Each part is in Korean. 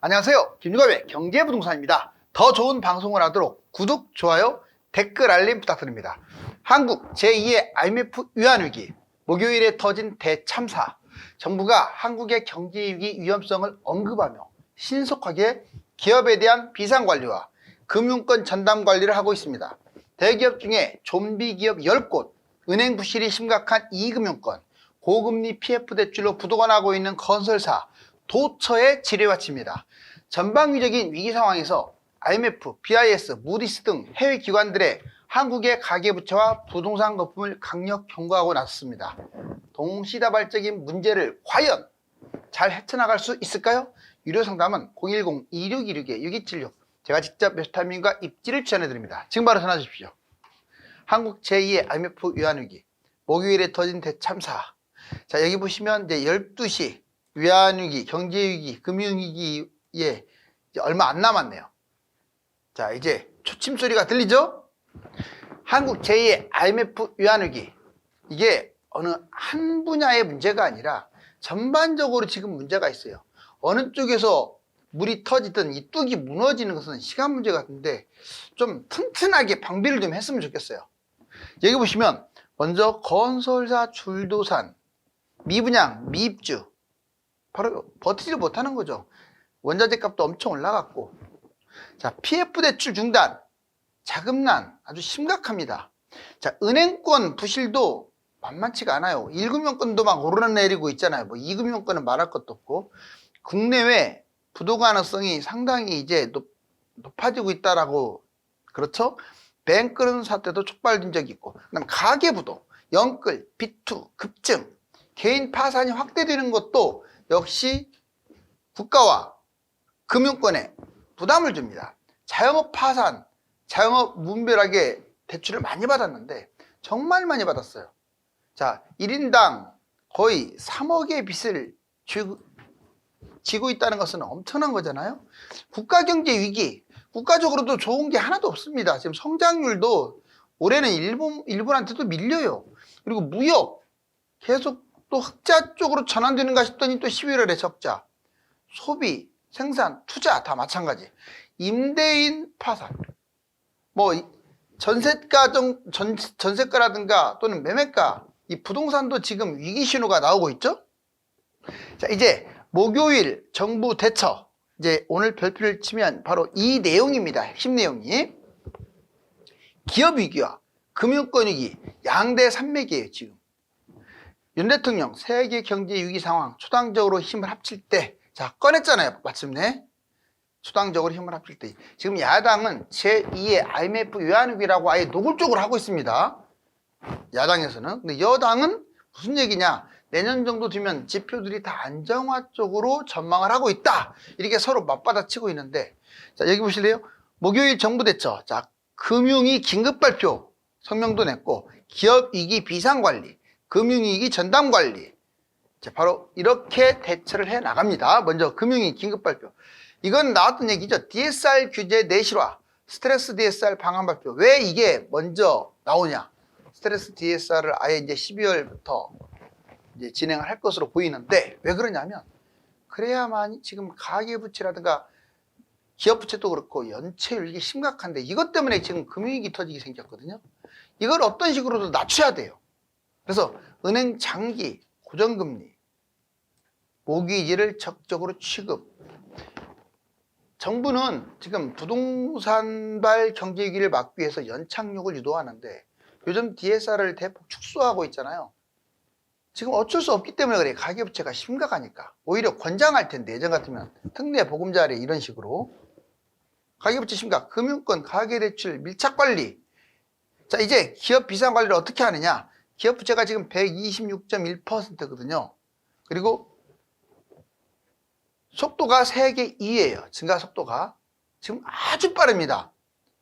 안녕하세요. 김유갑의 경제부동산입니다. 더 좋은 방송을 하도록 구독, 좋아요, 댓글 알림 부탁드립니다. 한국 제2의 IMF 위안위기, 목요일에 터진 대참사, 정부가 한국의 경제위기 위험성을 언급하며 신속하게 기업에 대한 비상관리와 금융권 전담관리를 하고 있습니다. 대기업 중에 좀비 기업 10곳, 은행 부실이 심각한 이금융권, 고금리 PF 대출로 부도가 나고 있는 건설사, 도처에 지뢰바칩니다. 전방위적인 위기 상황에서 IMF, BIS, 무디스 등 해외 기관들의 한국의 가계부채와 부동산 거품을 강력 경고하고 나섰습니다. 동시다발적인 문제를 과연 잘 헤쳐나갈 수 있을까요? 유료상담은 010-2626-6276 제가 직접 메타민과 입지를 지원해드립니다. 지금 바로 전화 주십시오. 한국 제2의 IMF 위안위기, 목요일에 터진 대참사. 자, 여기 보시면 이제 12시 위안위기, 경제위기, 금융위기에 이제 얼마 안 남았네요. 자, 이제 초침 소리가 들리죠? 한국 제2의 IMF 위안위기, 이게 어느 한 분야의 문제가 아니라 전반적으로 지금 문제가 있어요. 어느 쪽에서 물이 터지든 이 뚝이 무너지는 것은 시간 문제 같은데 좀 튼튼하게 방비를 좀 했으면 좋겠어요. 여기 보시면 먼저 건설사 줄도산, 미분양, 미입주, 바로 버티지 못하는 거죠. 원자재 값도 엄청 올라갔고, 자, PF 대출 중단, 자금난 아주 심각합니다. 자, 은행권 부실도 만만치가 않아요. 1금융권도 막 오르내리고 있잖아요. 뭐 2금융권은 말할 것도 없고, 국내외 부도 가능성이 상당히 이제 높아지고 있다라고, 그렇죠? 뱅크런 사태도 촉발된 적이 있고, 그다음 가계부도, 영끌, 비투, 급증, 개인 파산이 확대되는 것도 역시 국가와 금융권에 부담을 줍니다. 자영업 파산, 자영업 무분별하게 대출을 많이 받았는데 정말 많이 받았어요. 자, 1인당 거의 3억의 빚을 지고 있다는 것은 엄청난 거잖아요. 국가 경제 위기, 국가적으로도 좋은 게 하나도 없습니다. 지금 성장률도 올해는 일본한테도 밀려요. 그리고 무역 계속 또 흑자 쪽으로 전환되는가 싶더니 또 11월에 적자, 소비, 생산, 투자 다 마찬가지. 임대인 파산, 뭐 전세가라든가 또는 매매가, 이 부동산도 지금 위기 신호가 나오고 있죠. 자, 이제 목요일 정부 대처, 이제 오늘 별표를 치면 바로 이 내용입니다. 핵심 내용이 기업 위기와 금융권 위기, 양대 산맥이에요. 지금 윤 대통령 세계 경제 위기 상황, 초당적으로 힘을 합칠 때, 자, 꺼냈잖아요. 마침내 초당적으로 힘을 합칠 때, 지금 야당은 제2의 IMF 위안위기라고 아예 노골적으로 하고 있습니다. 야당에서는. 근데 여당은 무슨 얘기냐, 내년 정도 되면 지표들이 다 안정화 쪽으로 전망을 하고 있다, 이렇게 서로 맞받아치고 있는데, 자, 여기 보실래요? 목요일 정부 대처, 자, 금융위 긴급 발표 성명도 냈고, 기업 위기 비상관리, 금융위기 전담관리, 자, 바로 이렇게 대처를 해 나갑니다. 먼저 금융위 긴급 발표, 이건 나왔던 얘기죠. DSR 규제 내실화, 스트레스 DSR 방안 발표. 왜 이게 먼저 나오냐, 스트레스 DSR을 아예 이제 12월부터 이제 진행을 할 것으로 보이는데, 왜 그러냐면 그래야만 지금 가계부채라든가 기업부채도 그렇고 연체율, 이게 심각한데 이것 때문에 지금 금융위기 터지기 생겼거든요. 이걸 어떤 식으로도 낮춰야 돼요. 그래서 은행 장기 고정금리, 모기지를 적극적으로 취급. 정부는 지금 부동산발 경제위기를 막기 위해서 연착륙을 유도하는데 요즘 DSR을 대폭 축소하고 있잖아요. 지금 어쩔 수 없기 때문에 그래요. 가계부채가 심각하니까. 오히려 권장할 텐데, 예전 같으면 특례 보금자리 이런 식으로. 가계부채 심각, 금융권, 가계대출 밀착관리. 자, 이제 기업 비상관리를 어떻게 하느냐. 기업부채가 지금 126.1%거든요. 그리고 속도가 세계 2위예요. 증가 속도가 지금 아주 빠릅니다.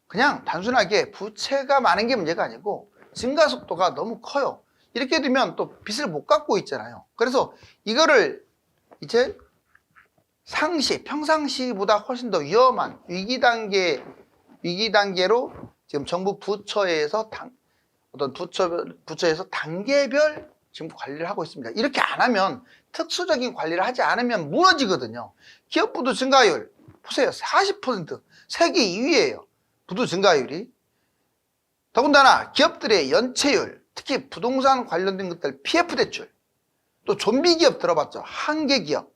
그냥 단순하게 부채가 많은 게 문제가 아니고 증가 속도가 너무 커요. 이렇게 되면 또 빚을 못 갚고 있잖아요. 그래서 이거를 이제 평상시보다 훨씬 더 위험한 위기 단계로 지금 정부 부처에서 부처에서 단계별 지금 관리를 하고 있습니다. 이렇게 안 하면, 특수적인 관리를 하지 않으면 무너지거든요. 기업부도 증가율, 보세요. 40% 세계 2위예요. 부도 증가율이. 더군다나 기업들의 연체율, 특히 부동산 관련된 것들 PF 대출, 또 좀비 기업 들어봤죠? 한계 기업.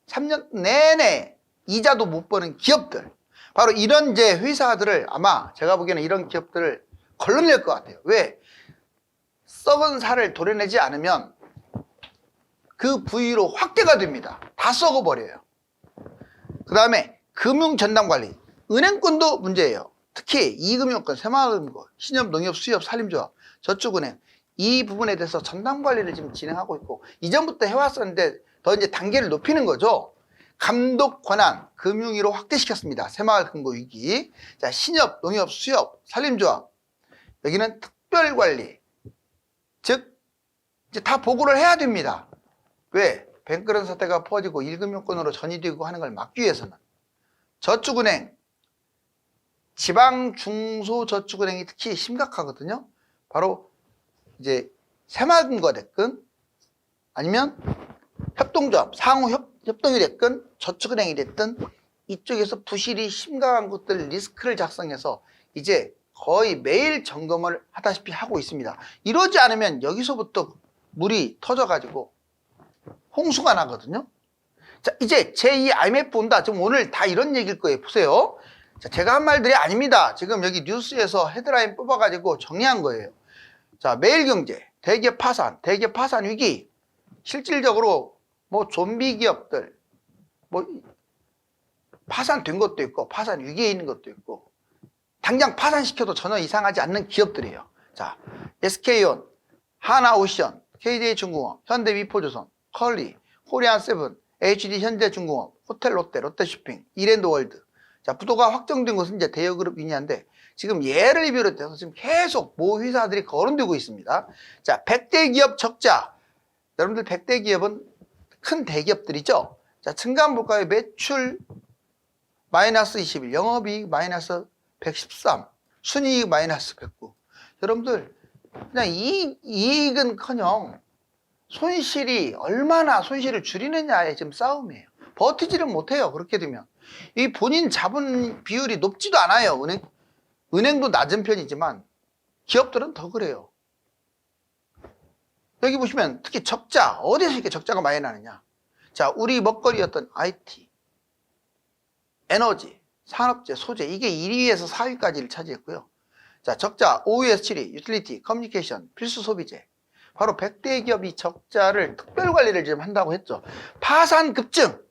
3년 내내 이자도 못 버는 기업들. 바로 이런 이제 회사들을 아마 제가 보기에는 이런 기업들을 걸러낼 것 같아요. 왜? 썩은 살을 도려내지 않으면 그 부위로 확대가 됩니다. 다 썩어버려요. 그 다음에 금융전담관리, 은행권도 문제예요. 특히 이금융권, 새마을금고, 신협, 농협, 수협, 산림조합, 저축은행 이 부분에 대해서 전담관리를 지금 진행하고 있고 이전부터 해왔었는데 더 이제 단계를 높이는 거죠. 감독 권한 금융위로 확대시켰습니다. 새마을금고 위기. 자, 신협, 농협, 수협, 산림조합 여기는 특별관리, 즉 이제 다 보고를 해야 됩니다. 왜? 뱅크런 사태가 퍼지고 1금융권으로 전이되고 하는 걸 막기 위해서는. 저축은행, 지방 중소저축은행이 특히 심각하거든요. 바로 이제 새마을금고가 됐건 아니면 협동조합, 상호 협동이 됐건 저축은행이 됐든 이쪽에서 부실이 심각한 것들 리스크를 작성해서 이제 거의 매일 점검을 하다시피 하고 있습니다. 이러지 않으면 여기서부터 물이 터져가지고 홍수가 나거든요. 자, 이제 제2 IMF 온다. 지금 오늘 다 이런 얘기일 거예요. 보세요. 자, 제가 한 말들이 아닙니다. 지금 여기 뉴스에서 헤드라인 뽑아가지고 정리한 거예요. 자, 매일경제, 대기업 파산 위기. 실질적으로 뭐 좀비 기업들, 뭐 파산된 것도 있고 파산 위기에 있는 것도 있고 당장 파산시켜도 전혀 이상하지 않는 기업들이에요. 자, SK온, 하나오션, KDH중공업, 현대미포조선, 컬리, 코리안세븐, HD 현대중공업, 호텔롯데, 롯데쇼핑, 이랜드월드. 자, 부도가 확정된 것은 이제 대여그룹 위니한데 지금 얘를 비롯해서 지금 계속 모 회사들이 거론되고 있습니다. 자, 100대 기업 적자. 여러분들 100대 기업은 큰 대기업들이죠. 자, 층간 볼까요? 매출 마이너스 21, 영업이익 마이너스 113, 순이익 마이너스 109. 여러분들 그냥 이익은커녕 손실이 얼마나 손실을 줄이느냐의 지금 싸움이에요. 버티지를 못해요. 그렇게 되면 이 본인 자본 비율이 높지도 않아요. 은행도 낮은 편이지만 기업들은 더 그래요. 여기 보시면 특히 적자, 어디서 이렇게 적자가 많이 나느냐. 자, 우리 먹거리였던 IT, 에너지, 산업재, 소재 이게 1위에서 4위까지를 차지했고요. 자, 적자 5위에서 7위, 유틸리티, 커뮤니케이션, 필수 소비재. 바로 100대 기업이 적자를 특별관리를 지금 한다고 했죠. 파산 급증,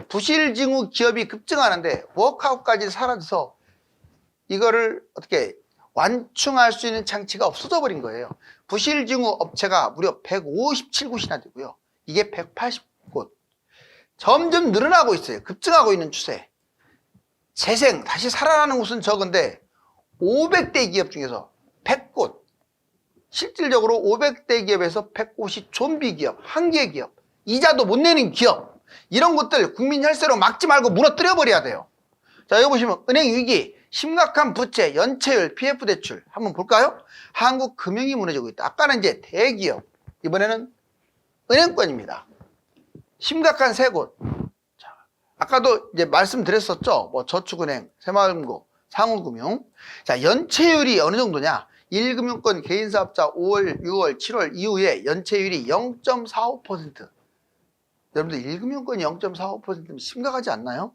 부실 징후 기업이 급증하는데 워크아웃까지 사라져서 이거를 어떻게 완충할 수 있는 장치가 없어져 버린 거예요. 부실 징후 업체가 무려 157곳이나 되고요. 이게 180곳. 점점 늘어나고 있어요. 급증하고 있는 추세. 재생, 다시 살아나는 곳은 적은데 500대 기업 중에서 100곳. 실질적으로 500대 기업에서 100곳이 좀비 기업, 한계 기업, 이자도 못 내는 기업. 이런 것들 국민 혈세로 막지 말고 무너뜨려 버려야 돼요. 자, 여기 보시면 은행 위기, 심각한 부채, 연체율, PF 대출 한번 볼까요? 한국 금융이 무너지고 있다. 아까는 이제 대기업, 이번에는 은행권입니다. 심각한 세 곳. 자, 아까도 이제 말씀드렸었죠. 뭐 저축은행, 새마을금고, 상호금융. 자, 연체율이 어느 정도냐? 1금융권 개인사업자 5월, 6월, 7월 이후에 연체율이 0.45%. 여러분들 1금융권이 0.45%면 심각하지 않나요?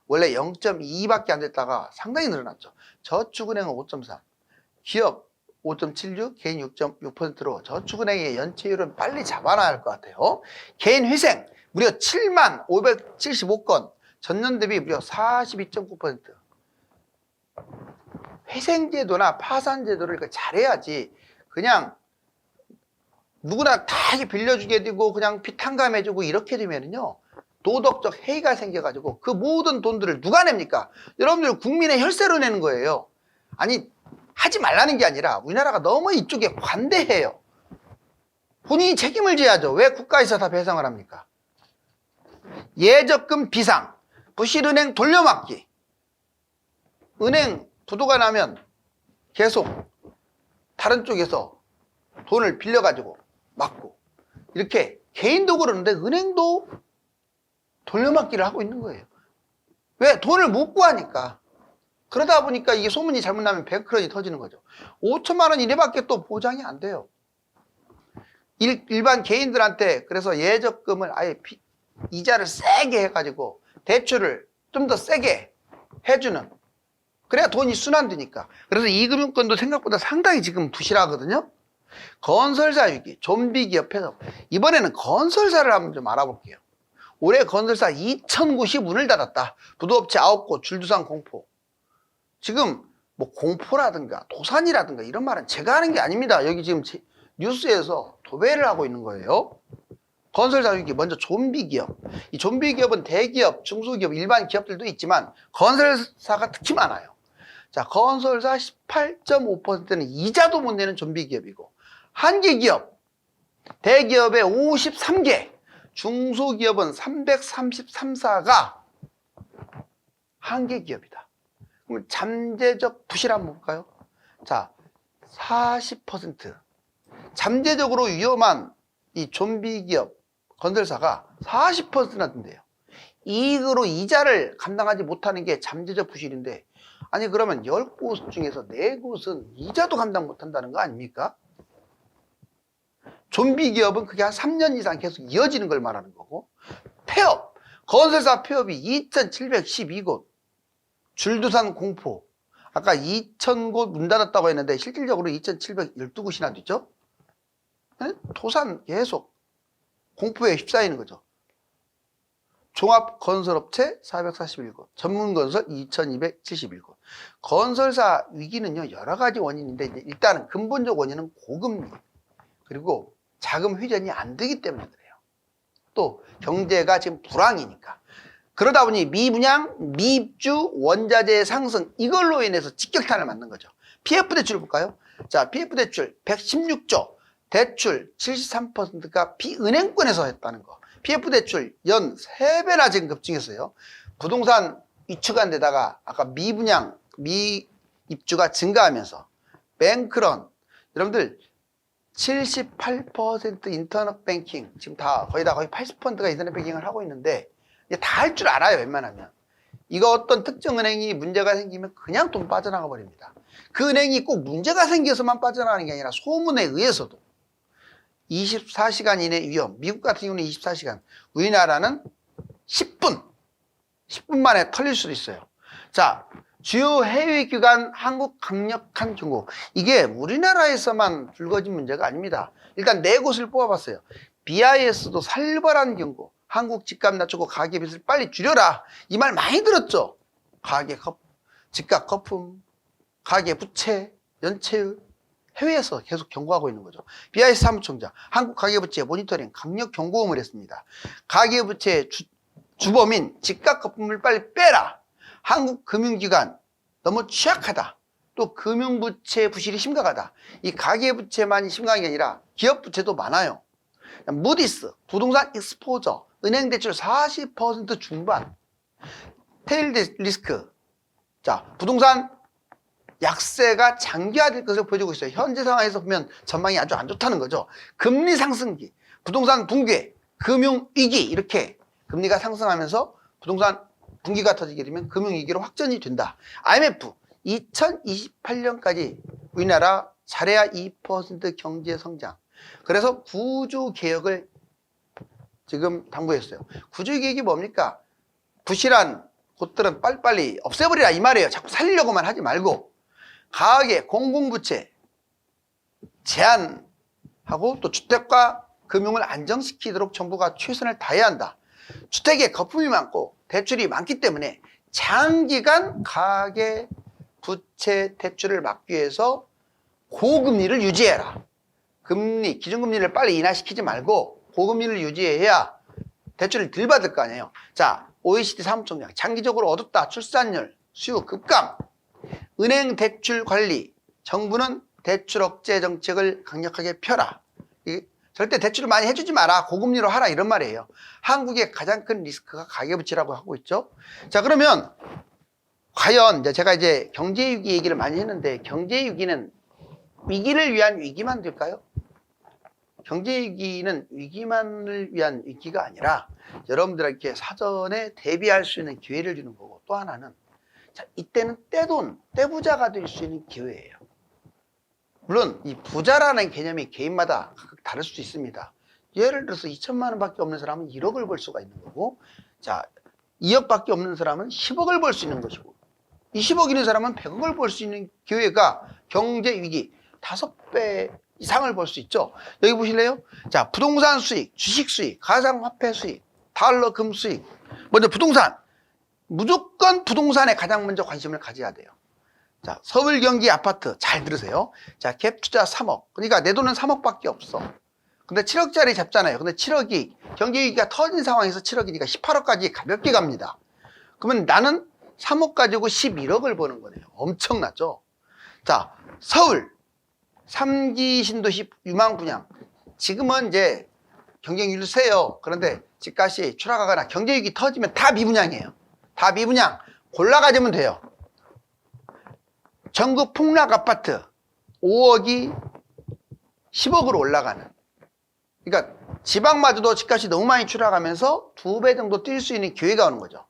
원래 0.2밖에 안 됐다가 상당히 늘어났죠. 저축은행은 5.3, 기업 5.76, 개인 6.6%로 저축은행의 연체율은 빨리 잡아놔야 할 것 같아요. 개인 회생 무려 7만 575건, 전년 대비 무려 42.9%. 회생제도나 파산제도를 잘해야지 그냥 누구나 다 빌려주게 되고 그냥 피탕감해주고 이렇게 되면은요 도덕적 해이가 생겨가지고 그 모든 돈들을 누가 냅니까? 여러분들 국민의 혈세로 내는 거예요. 아니 하지 말라는 게 아니라 우리나라가 너무 이쪽에 관대해요. 본인이 책임을 져야죠. 왜 국가에서 다 배상을 합니까? 예적금 비상, 부실은행 돌려막기. 은행 부도가 나면 계속 다른 쪽에서 돈을 빌려가지고 막고 이렇게 개인도 그러는데 은행도 돌려막기를 하고 있는 거예요. 왜? 돈을 못 구하니까. 그러다 보니까 이게 소문이 잘못 나면 뱅크런이 터지는 거죠. 5천만 원 이내밖에 또 보장이 안 돼요. 일반 개인들한테 그래서 예적금을 아예 이자를 세게 해가지고 대출을 좀 더 세게 해주는, 그래야 돈이 순환되니까. 그래서 이 금융권도 생각보다 상당히 지금 부실하거든요. 건설사 위기, 좀비 기업 폐업. 이번에는 건설사를 한번 좀 알아볼게요. 올해 건설사 2,000곳이 문을 닫았다. 부도업체 9곳, 줄두산 공포. 지금 뭐 공포라든가 도산이라든가 이런 말은 제가 하는 게 아닙니다. 여기 지금 뉴스에서 도배를 하고 있는 거예요. 건설사 위기, 먼저 좀비 기업. 이 좀비 기업은 대기업, 중소기업, 일반 기업들도 있지만 건설사가 특히 많아요. 자, 건설사 18.5%는 이자도 못 내는 좀비 기업이고, 한개 기업, 대기업의 53개, 중소기업은 333사가 한개 기업이다. 그럼 잠재적 부실 한번 볼까요? 자, 40%. 잠재적으로 위험한 이 좀비 기업, 건설사가 40%나 된대요. 이익으로 이자를 감당하지 못하는 게 잠재적 부실인데, 아니 그러면 10곳 중에서 4곳은 이자도 감당 못한다는 거 아닙니까? 좀비 기업은 그게 한 3년 이상 계속 이어지는 걸 말하는 거고, 폐업, 건설사 폐업이 2,712곳, 줄두산 공포, 아까 2,000곳 문 닫았다고 했는데 실질적으로 2,712곳이나 됐죠? 도산 계속 공포에 휩싸이는 거죠. 종합건설업체 441곳, 전문건설 2271곳. 건설사 위기는요, 여러 가지 원인인데, 일단은 근본적 원인은 고금리, 그리고 자금 회전이 안 되기 때문에 그래요. 또 경제가 지금 불황이니까. 그러다 보니 미분양, 미입주, 원자재 상승, 이걸로 인해서 직격탄을 맞는 거죠. PF 대출 볼까요? 자, PF 대출 116조, 대출 73%가 비은행권에서 했다는 거. PF 대출 연 3배나 지금 급증했어요. 부동산 위축한 데다가 아까 미분양, 미입주가 증가하면서 뱅크런, 여러분들 78% 인터넷 뱅킹, 지금 거의 80%가 인터넷 뱅킹을 하고 있는데, 다 할 줄 알아요, 웬만하면. 이거 어떤 특정 은행이 문제가 생기면 그냥 돈 빠져나가 버립니다. 그 은행이 꼭 문제가 생겨서만 빠져나가는 게 아니라 소문에 의해서도 24시간 이내 위험, 미국 같은 경우는 24시간, 우리나라는 10분 만에 털릴 수도 있어요. 자, 주요 해외기관 한국 강력한 경고. 이게 우리나라에서만 불거진 문제가 아닙니다. 일단 4곳을 뽑아봤어요. BIS도 살벌한 경고. 한국 집값 낮추고 가계빚을 빨리 줄여라. 이 말 많이 들었죠? 집값 거품, 가계부채, 연체율. 해외에서 계속 경고하고 있는 거죠. BIS 사무총장, 한국 가계부채 모니터링 강력 경고음을 했습니다. 가계부채 주범인 집값 거품을 빨리 빼라. 한국 금융기관 너무 취약하다. 또 금융부채 부실이 심각하다. 이 가계부채만이 심각한 게 아니라 기업부채도 많아요. 무디스, 부동산 익스포저, 은행대출 40% 중반, 테일 리스크. 자, 부동산 약세가 장기화될 것을 보여주고 있어요. 현재 상황에서 보면 전망이 아주 안 좋다는 거죠. 금리 상승기, 부동산 붕괴, 금융위기, 이렇게 금리가 상승하면서 부동산 붕괴가 터지게 되면 금융위기로 확전이 된다. IMF 2028년까지 우리나라 잘해야 2% 경제 성장. 그래서 구조개혁을 지금 당부했어요. 구조개혁이 뭡니까? 부실한 곳들은 빨리빨리 없애버리라 이 말이에요. 자꾸 살리려고만 하지 말고 가계 공공부채 제한하고 또 주택과 금융을 안정시키도록 정부가 최선을 다해야 한다. 주택에 거품이 많고 대출이 많기 때문에 장기간 가계 부채 대출을 막기 위해서 고금리를 유지해라. 금리, 기준금리를 빨리 인하시키지 말고 고금리를 유지해야 대출을 덜 받을 거 아니에요. 자, OECD 사무총장, 장기적으로 어둡다. 출산율, 수요 급감, 은행 대출 관리, 정부는 대출 억제 정책을 강력하게 펴라. 절대 대출을 많이 해주지 마라. 고금리로 하라. 이런 말이에요. 한국의 가장 큰 리스크가 가계부채라고 하고 있죠. 자, 그러면 과연 제가 이제 경제위기 얘기를 많이 했는데 경제위기는 위기를 위한 위기만 될까요? 경제 위기는 위기만을 위한 위기가 아니라 여러분들에게 사전에 대비할 수 있는 기회를 주는 거고, 또 하나는 자, 이때는 떼돈, 떼부자가 될 수 있는 기회예요. 물론 이 부자라는 개념이 개인마다 다를 수 있습니다. 예를 들어서 2천만 원밖에 없는 사람은 1억을 벌 수가 있는 거고, 자 2억밖에 없는 사람은 10억을 벌 수 있는 것이고, 20억 있는 사람은 100억을 벌 수 있는 기회가 경제 위기 5배 이상을 벌 수 있죠. 여기 보실래요? 자, 부동산 수익, 주식 수익, 가상화폐 수익, 달러 금 수익. 먼저 부동산. 무조건 부동산에 가장 먼저 관심을 가져야 돼요. 자, 서울 경기 아파트 잘 들으세요. 자, 갭 투자 3억. 그러니까 내 돈은 3억밖에 없어. 근데 7억짜리 잡잖아요. 근데 7억이 경제 위기가 터진 상황에서 7억이니까 18억까지 가볍게 갑니다. 그러면 나는 3억 가지고 11억을 버는 거네요. 엄청나죠? 자, 서울 3기 신도시 유망 분양. 지금은 이제 경쟁률도 세요. 그런데 집값이 추락하거나 경제위기 터지면 다 미분양이에요. 다 미분양. 골라 가지면 돼요. 전국 폭락 아파트 5억이 10억으로 올라가는. 그러니까 지방마저도 집값이 너무 많이 추락하면서 2배 정도 뛸 수 있는 기회가 오는 거죠.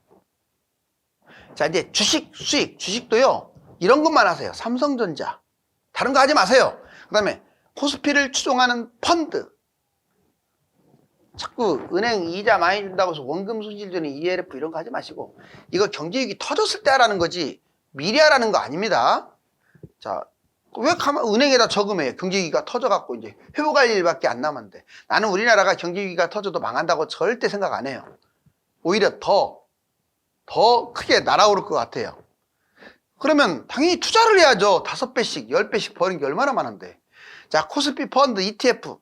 자, 이제 주식 수익, 주식도요. 이런 것만 하세요. 삼성전자. 다른 거 하지 마세요. 그 다음에 코스피를 추종하는 펀드. 자꾸 은행 이자 많이 준다고 해서 원금 손실 주는 ELF 이런 거 하지 마시고, 이거 경제위기 터졌을 때 하라는 거지 미리 하라는 거 아닙니다. 자, 왜 은행에다 저금해요? 경제위기가 터져갖고 이제 회복할 일밖에 안 남았는데. 나는 우리나라가 경제위기가 터져도 망한다고 절대 생각 안 해요. 오히려 더 크게 날아오를 것 같아요. 그러면 당연히 투자를 해야죠. 5배씩, 10배씩 버는 게 얼마나 많은데. 자, 코스피 펀드 ETF.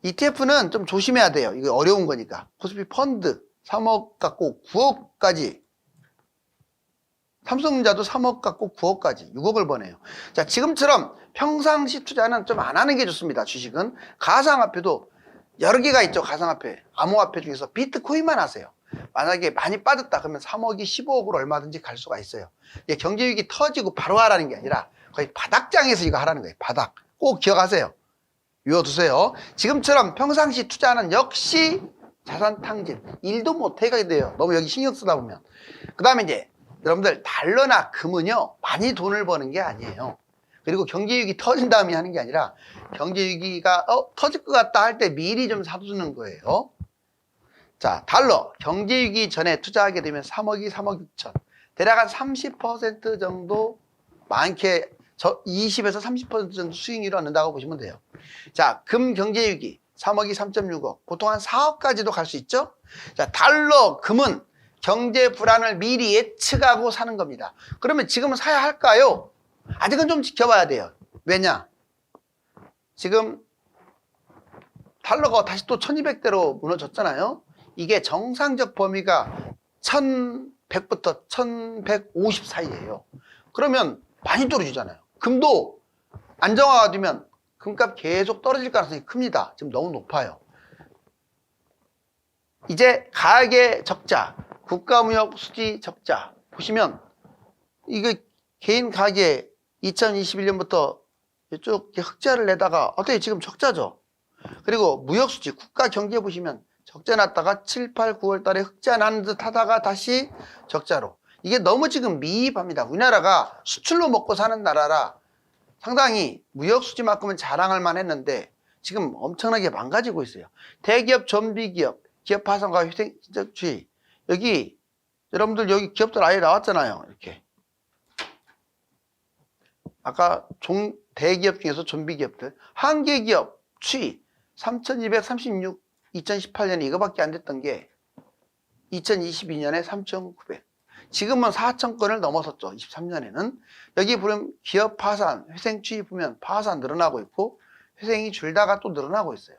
ETF는 좀 조심해야 돼요. 이거 어려운 거니까. 코스피 펀드 3억 갖고 9억까지. 삼성전자도 3억 갖고 9억까지 6억을 버네요. 자, 지금처럼 평상시 투자는 좀 안 하는 게 좋습니다. 주식은. 가상화폐도 여러 개가 있죠. 가상화폐, 암호화폐 중에서 비트코인만 하세요. 만약에 많이 빠졌다 그러면 3억이 15억으로 얼마든지 갈 수가 있어요. 이게 경제위기 터지고 바로 하라는 게 아니라 거의 바닥장에서 이거 하라는 거예요. 바닥. 꼭 기억하세요. 외워두세요. 지금처럼 평상시 투자는 역시 자산 탕진. 일도 못하게 돼요. 너무 여기 신경 쓰다 보면. 그 다음에 이제 여러분들 달러나 금은요 많이 돈을 버는 게 아니에요. 그리고 경제위기 터진 다음에 하는 게 아니라 경제위기가 터질 것 같다 할 때 미리 좀 사두는 거예요. 자, 달러 경제위기 전에 투자하게 되면 3억이 3억 6천. 대략 한 30% 정도, 많게 20에서 30% 정도 수익률을 얻는다고 보시면 돼요. 자, 금 경제위기 3억이 3.6억. 보통 한 4억까지도 갈 수 있죠. 자, 달러 금은 경제 불안을 미리 예측하고 사는 겁니다. 그러면 지금은 사야 할까요? 아직은 좀 지켜봐야 돼요. 왜냐? 지금 달러가 다시 또 1200대로 무너졌잖아요. 이게 정상적 범위가 1100부터 1150 사이예요. 그러면 많이 떨어지잖아요. 금도 안정화가 되면 금값 계속 떨어질 가능성이 큽니다. 지금 너무 높아요. 이제 가계 적자, 국가무역 수지 적자 보시면 이거 개인 가계 2021년부터 이쪽 흑자를 내다가 어떻게 지금 적자죠. 그리고 무역 수지, 국가 경제 보시면 적자 났다가 7, 8, 9월 달에 흑자 나는 듯 하다가 다시 적자로. 이게 너무 지금 미입합니다. 우리나라가 수출로 먹고 사는 나라라 상당히 무역 수지만큼은 자랑할 만했는데 지금 엄청나게 망가지고 있어요. 대기업, 좀비기업, 기업 파산과 희생주의. 여기 여러분들 여기 기업들 아예 나왔잖아요. 이렇게. 아까 대기업 중에서 좀비기업들. 한계기업 추이 3236 2018년에 이거밖에 안 됐던 게 2022년에 3900. 지금은 4000건을 넘어섰죠. 23년에는. 여기 보면 기업 파산, 회생 추이 보면 파산 늘어나고 있고 회생이 줄다가 또 늘어나고 있어요.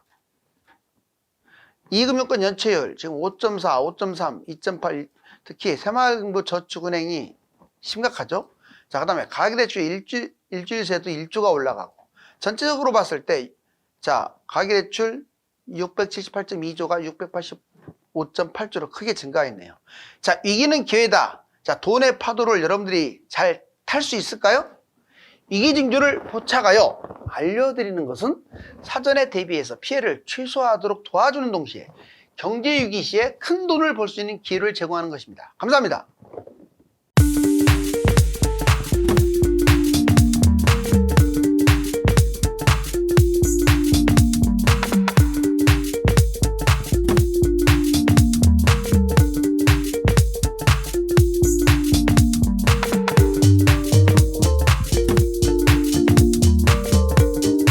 이금융권 연체율 지금 5.4, 5.3, 2.8. 특히 새마을금고저축은행이 심각하죠. 자, 그 다음에 가계대출 일주일 새도 1조가 올라가고, 전체적으로 봤을 때, 자, 가계대출 678.2조가 685.8조로 크게 증가했네요. 자, 위기는 기회다. 자, 돈의 파도를 여러분들이 잘 탈 수 있을까요? 위기징조를 포착하여 알려드리는 것은 사전에 대비해서 피해를 최소화하도록 도와주는 동시에 경제위기 시에 큰 돈을 벌 수 있는 기회를 제공하는 것입니다. 감사합니다.